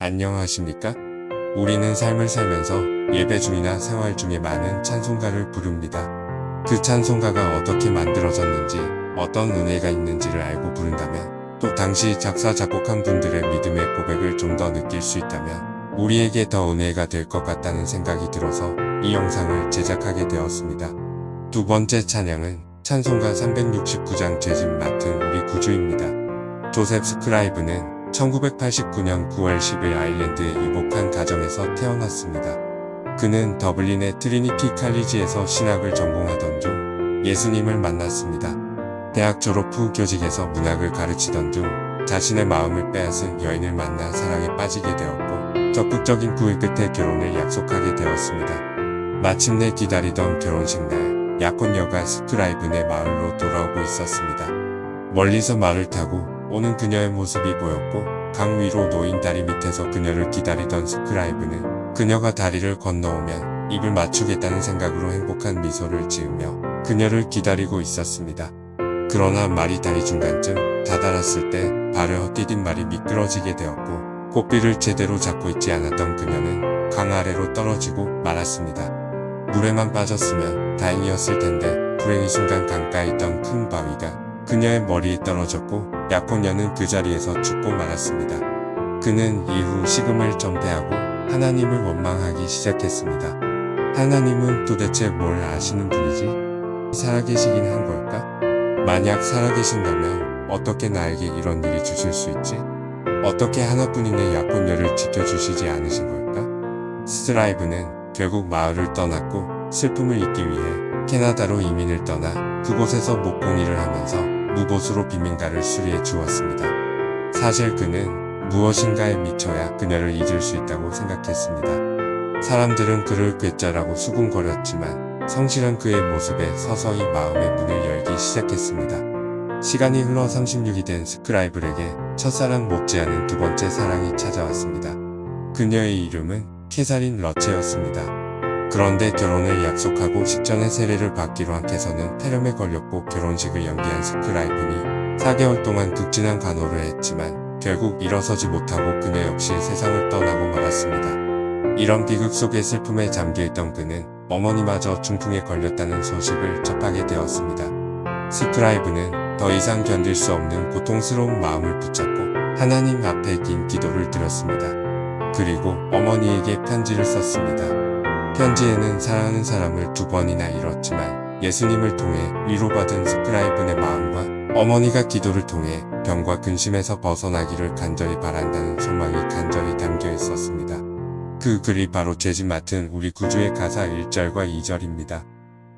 안녕하십니까? 우리는 삶을 살면서 예배 중이나 생활 중에 많은 찬송가를 부릅니다. 그 찬송가가 어떻게 만들어졌는지, 어떤 은혜가 있는지를 알고 부른다면, 또 당시 작사 작곡한 분들의 믿음의 고백을 좀 더 느낄 수 있다면 우리에게 더 은혜가 될 것 같다는 생각이 들어서 이 영상을 제작하게 되었습니다. 두 번째 찬양은 찬송가 369장 죄짐 맡은 우리 구주입니다. 조셉 스크라이브는 1989년 9월 10일 아일랜드의 유복한 가정에서 태어났습니다. 그는 더블린의 트리니티 칼리지에서 신학을 전공하던 중 예수님을 만났습니다. 대학 졸업 후 교직에서 문학을 가르치던 중 자신의 마음을 빼앗은 여인을 만나 사랑에 빠지게 되었고 적극적인 구애 끝에 결혼을 약속하게 되었습니다. 마침내 기다리던 결혼식 날 약혼녀가 스크라이브네 마을로 돌아오고 있었습니다. 멀리서 말을 타고 오는 그녀의 모습이 보였고 강 위로 놓인 다리 밑에서 그녀를 기다리던 스크라이브는 그녀가 다리를 건너오면 입을 맞추겠다는 생각으로 행복한 미소를 지으며 그녀를 기다리고 있었습니다. 그러나 말이 다리 중간쯤 다다랐을 때 발을 헛디딘 말이 미끄러지게 되었고 고삐를 제대로 잡고 있지 않았던 그녀는 강 아래로 떨어지고 말았습니다. 물에만 빠졌으면 다행이었을 텐데 불행의 순간 강가에 있던 큰 바위가 그녀의 머리에 떨어졌고 약혼녀는 그 자리에서 죽고 말았습니다. 그는 이후 식음을 전폐하고 하나님을 원망하기 시작했습니다. 하나님은 도대체 뭘 아시는 분이지? 살아계시긴 한 걸까? 만약 살아계신다면 어떻게 나에게 이런 일이 주실 수 있지? 어떻게 하나뿐인의 약혼녀를 지켜주시지 않으신 걸까? 스크라이브는 결국 마을을 떠났고 슬픔을 잊기 위해 캐나다로 이민을 떠나 그곳에서 목공일을 하면서 무보수로 빈민가를 수리해 주었습니다. 사실 그는 무엇인가에 미쳐야 그녀를 잊을 수 있다고 생각했습니다. 사람들은 그를 괴짜라고 수군거렸지만 성실한 그의 모습에 서서히 마음의 문을 열기 시작했습니다. 시간이 흘러 36이 된 스크라이브에게 첫사랑 못지않은 두 번째 사랑이 찾아왔습니다. 그녀의 이름은 캐사린 러체였습니다. 그런데 결혼을 약속하고 식전에 세례를 받기로 한 캐서는 폐렴에 걸렸고 결혼식을 연기한 스크라이브니 4개월 동안 극진한 간호를 했지만 결국 일어서지 못하고 그녀 역시 세상을 떠나고 말았습니다. 이런 비극 속의 슬픔에 잠겨있던 그는 어머니마저 중풍에 걸렸다는 소식을 접하게 되었습니다. 스크라이브는 더 이상 견딜 수 없는 고통스러운 마음을 붙잡고 하나님 앞에 긴 기도를 드렸습니다. 그리고 어머니에게 편지를 썼습니다. 편지에는 사랑하는 사람을 2번이나 잃었지만 예수님을 통해 위로받은 스크라이브의 마음과 어머니가 기도를 통해 병과 근심에서 벗어나기를 간절히 바란다는 소망이 간절히 담겨 있었습니다. 그 글이 바로 죄짐 맡은 우리 구주의 가사 1절과 2절입니다.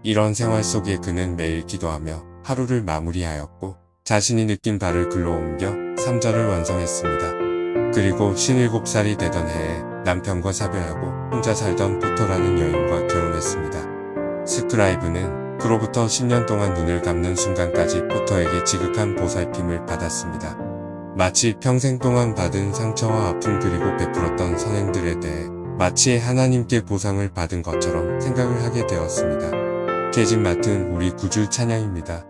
이런 생활 속에 그는 매일 기도하며 하루를 마무리하였고 자신이 느낀 바를 글로 옮겨 3절을 완성했습니다. 그리고 57살이 되던 해에 남편과 사별하고 혼자 살던 포터라는 여인과 결혼했습니다. 스크라이브는 그로부터 10년 동안 눈을 감는 순간까지 포터에게 지극한 보살핌을 받았습니다. 마치 평생 동안 받은 상처와 아픔 그리고 베풀었던 선행들에 대해 마치 하나님께 보상을 받은 것처럼 생각을 하게 되었습니다. 죄짐 맡은 우리 구주 찬양입니다.